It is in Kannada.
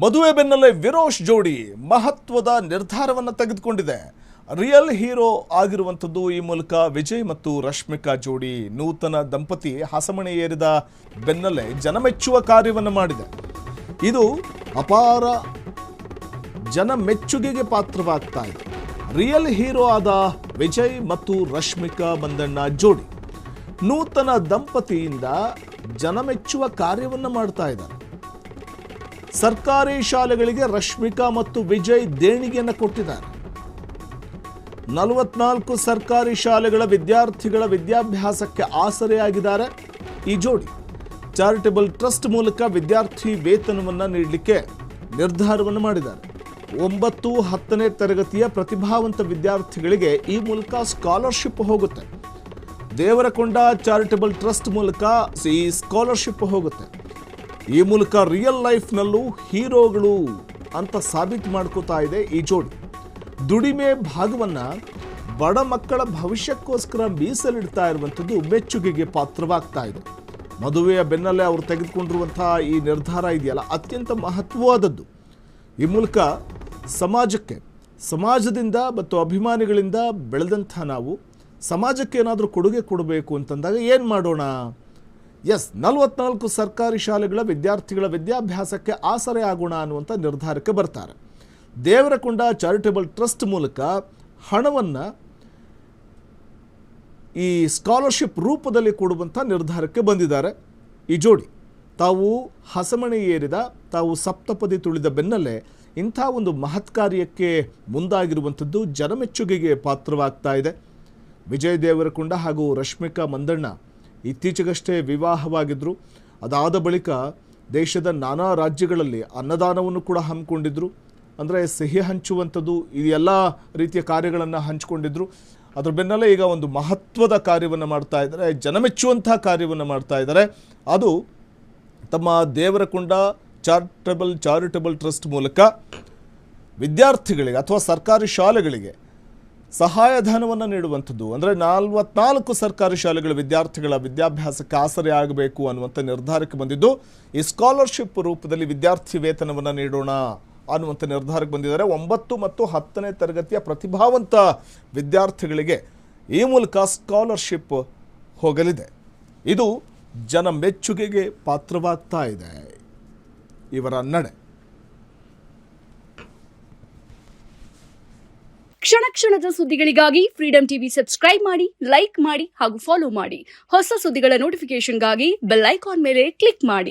ಮದುವೆ ಬೆನ್ನಲ್ಲೇ ವಿರೋಶ್ ಜೋಡಿ ಮಹತ್ವದ ನಿರ್ಧಾರವನ್ನು ತೆಗೆದುಕೊಂಡಿದೆ. ರಿಯಲ್ ಹೀರೋ ಆಗಿರುವಂಥದ್ದು ಈ ಮೂಲಕ ವಿಜಯ್ ಮತ್ತು ರಶ್ಮಿಕಾ ಜೋಡಿ ನೂತನ ದಂಪತಿ ಹಸಮಣೆ ಏರಿದ ಬೆನ್ನಲ್ಲೇ ಜನಮೆಚ್ಚುವ ಕಾರ್ಯವನ್ನು ಮಾಡಿದೆ. ಇದು ಅಪಾರ ಜನಮೆಚ್ಚುಗೆಗೆ ಪಾತ್ರವಾಗ್ತಾ ಇದೆ. ರಿಯಲ್ ಹೀರೋ ಆದ ವಿಜಯ್ ಮತ್ತು ರಶ್ಮಿಕಾ ಮಂದಣ್ಣ ಜೋಡಿ ನೂತನ ದಂಪತಿಯಿಂದ ಜನಮೆಚ್ಚುವ ಕಾರ್ಯವನ್ನು ಮಾಡ್ತಾ ಇದ್ದಾರೆ. ಸರ್ಕಾರಿ ಶಾಲೆಗಳಿಗೆ ರಶ್ಮಿಕಾ ಮತ್ತು ವಿಜಯ್ ದೇಣಿಗೆಯನ್ನು ಕೊಟ್ಟಿದ್ದಾರೆ. 44 ಸರ್ಕಾರಿ ಶಾಲೆಗಳ ವಿದ್ಯಾರ್ಥಿಗಳ ವಿದ್ಯಾಭ್ಯಾಸಕ್ಕೆ ಆಸರೆಯಾಗಿದ್ದಾರೆ ಈ ಜೋಡಿ. ಚಾರಿಟಬಲ್ ಟ್ರಸ್ಟ್ ಮೂಲಕ ವಿದ್ಯಾರ್ಥಿ ವೇತನವನ್ನು ನೀಡಲಿಕ್ಕೆ ನಿರ್ಧಾರವನ್ನು ಮಾಡಿದ್ದಾರೆ. 9, 10ನೇ ತರಗತಿಯ ಪ್ರತಿಭಾವಂತ ವಿದ್ಯಾರ್ಥಿಗಳಿಗೆ ಈ ಮೂಲಕ ಸ್ಕಾಲರ್ಶಿಪ್ ಹೋಗುತ್ತೆ. ದೇವರಕೊಂಡ ಚಾರಿಟಬಲ್ ಟ್ರಸ್ಟ್ ಮೂಲಕ ಈ ಸ್ಕಾಲರ್ಶಿಪ್ ಹೋಗುತ್ತೆ. ಈ ಮೂಲಕ ರಿಯಲ್ ಲೈಫ್ನಲ್ಲೂ ಹೀರೋಗಳು ಅಂತ ಸಾಬೀತು ಮಾಡ್ಕೋತಾ ಇದೆ ಈ ಜೋಡಿ. ದುಡಿಮೆ ಭಾಗವನ್ನು ಬಡ ಮಕ್ಕಳ ಭವಿಷ್ಯಕ್ಕೋಸ್ಕರ ಮೀಸಲಿಡ್ತಾ ಇರುವಂಥದ್ದು ಮೆಚ್ಚುಗೆಗೆ ಪಾತ್ರವಾಗ್ತಾ ಇದೆ. ಮದುವೆಯ ಬೆನ್ನಲ್ಲೇ ಅವರು ತೆಗೆದುಕೊಂಡಿರುವಂತಹ ಈ ನಿರ್ಧಾರ ಇದೆಯಲ್ಲ, ಅತ್ಯಂತ ಮಹತ್ವವಾದದ್ದು. ಈ ಮೂಲಕ ಸಮಾಜದಿಂದ ಮತ್ತು ಅಭಿಮಾನಿಗಳಿಂದ ಬೆಳೆದಂಥ ನಾವು ಸಮಾಜಕ್ಕೆ ಏನಾದರೂ ಕೊಡುಗೆ ಕೊಡಬೇಕು ಅಂತಂದಾಗ ಏನು ಮಾಡೋಣ? 44 ಸರ್ಕಾರಿ ಶಾಲೆಗಳ ವಿದ್ಯಾರ್ಥಿಗಳ ವಿದ್ಯಾಭ್ಯಾಸಕ್ಕೆ ಆಸರೆ ಆಗೋಣ ಅನ್ನುವಂಥ ನಿರ್ಧಾರಕ್ಕೆ ಬರ್ತಾರೆ. ದೇವರಕೊಂಡ ಚಾರಿಟಬಲ್ ಟ್ರಸ್ಟ್ ಮೂಲಕ ಹಣವನ್ನು ಈ ಸ್ಕಾಲರ್ಶಿಪ್ ರೂಪದಲ್ಲಿ ಕೊಡುವಂಥ ನಿರ್ಧಾರಕ್ಕೆ ಬಂದಿದ್ದಾರೆ ಈ ಜೋಡಿ. ತಾವು ಹಸಮಣೆ ಏರಿದ, ತಾವು ಸಪ್ತಪದಿ ತುಳಿದ ಬೆನ್ನಲ್ಲೇ ಇಂಥ ಒಂದು ಮಹತ್ ಕಾರ್ಯಕ್ಕೆ ಮುಂದಾಗಿರುವಂಥದ್ದು ಜನಮೆಚ್ಚುಗೆಗೆ ಪಾತ್ರವಾಗ್ತಾ ಇದೆ. ವಿಜಯ್ ದೇವರಕೊಂಡ ಹಾಗೂ ರಶ್ಮಿಕಾ ಮಂದಣ್ಣ ಇತ್ತೀಚೆಗಷ್ಟೇ ವಿವಾಹವಾಗಿದ್ದರು. ಅದಾದ ಬಳಿಕ ದೇಶದ ನಾನಾ ರಾಜ್ಯಗಳಲ್ಲಿ ಅನ್ನದಾನವನ್ನು ಕೂಡ ಹಮ್ಮಿಕೊಂಡಿದ್ರು. ಅಂದರೆ ಸಿಹಿ ಹಂಚುವಂಥದ್ದು, ಈ ಎಲ್ಲ ರೀತಿಯ ಕಾರ್ಯಗಳನ್ನು ಹಂಚಿಕೊಂಡಿದ್ರು. ಅದ್ರ ಬೆನ್ನಲ್ಲೇ ಈಗ ಒಂದು ಮಹತ್ವದ ಕಾರ್ಯವನ್ನು ಮಾಡ್ತಾ ಇದ್ದಾರೆ, ಜನಮೆಚ್ಚುವಂಥ ಕಾರ್ಯವನ್ನು ಮಾಡ್ತಾ ಇದ್ದಾರೆ. ಅದು ತಮ್ಮ ದೇವರಕೊಂಡ ಚಾರಿಟಬಲ್ ಟ್ರಸ್ಟ್ ಮೂಲಕ ವಿದ್ಯಾರ್ಥಿಗಳಿಗೆ ಅಥವಾ ಸರ್ಕಾರಿ ಶಾಲೆಗಳಿಗೆ ಸಹಾಯಧನವನ್ನು ನೀಡುವಂಥದ್ದು. ಅಂದರೆ 44 ಸರ್ಕಾರಿ ಶಾಲೆಗಳ ವಿದ್ಯಾರ್ಥಿಗಳ ವಿದ್ಯಾಭ್ಯಾಸಕ್ಕೆ ಆಸರೆ ಆಗಬೇಕು ಅನ್ನುವಂಥ ನಿರ್ಧಾರಕ್ಕೆ ಬಂದಿದ್ದು. ಈ ಸ್ಕಾಲರ್ಶಿಪ್ ರೂಪದಲ್ಲಿ ವಿದ್ಯಾರ್ಥಿ ವೇತನವನ್ನು ನೀಡೋಣ ಅನ್ನುವಂಥ ನಿರ್ಧಾರಕ್ಕೆ ಬಂದಿದ್ದಾರೆ. 9 ಮತ್ತು 10ನೇ ತರಗತಿಯ ಪ್ರತಿಭಾವಂತ ವಿದ್ಯಾರ್ಥಿಗಳಿಗೆ ಈ ಮೂಲಕ ಸ್ಕಾಲರ್ಶಿಪ್ ಹೋಗಲಿದೆ. ಇದು ಜನ ಮೆಚ್ಚುಗೆಗೆ ಪಾತ್ರವಾಗ್ತಾ ಇದೆ ಇವರ ನಡೆ. ಕ್ಷಣ ಕ್ಷಣದ ಸುದ್ದಿಗಳಿಗಾಗಿ ಫ್ರೀಡಂ ಟಿವಿ ಸಬ್ಸ್ಕ್ರೈಬ್ ಮಾಡಿ, ಲೈಕ್ ಮಾಡಿ ಹಾಗೂ ಫಾಲೋ ಮಾಡಿ. ಹೊಸ ಸುದ್ದಿಗಳ ನೋಟಿಫಿಕೇಶನ್ಗಾಗಿ ಬೆಲ್ ಐಕಾನ್ ಮೇಲೆ ಕ್ಲಿಕ್ ಮಾಡಿ.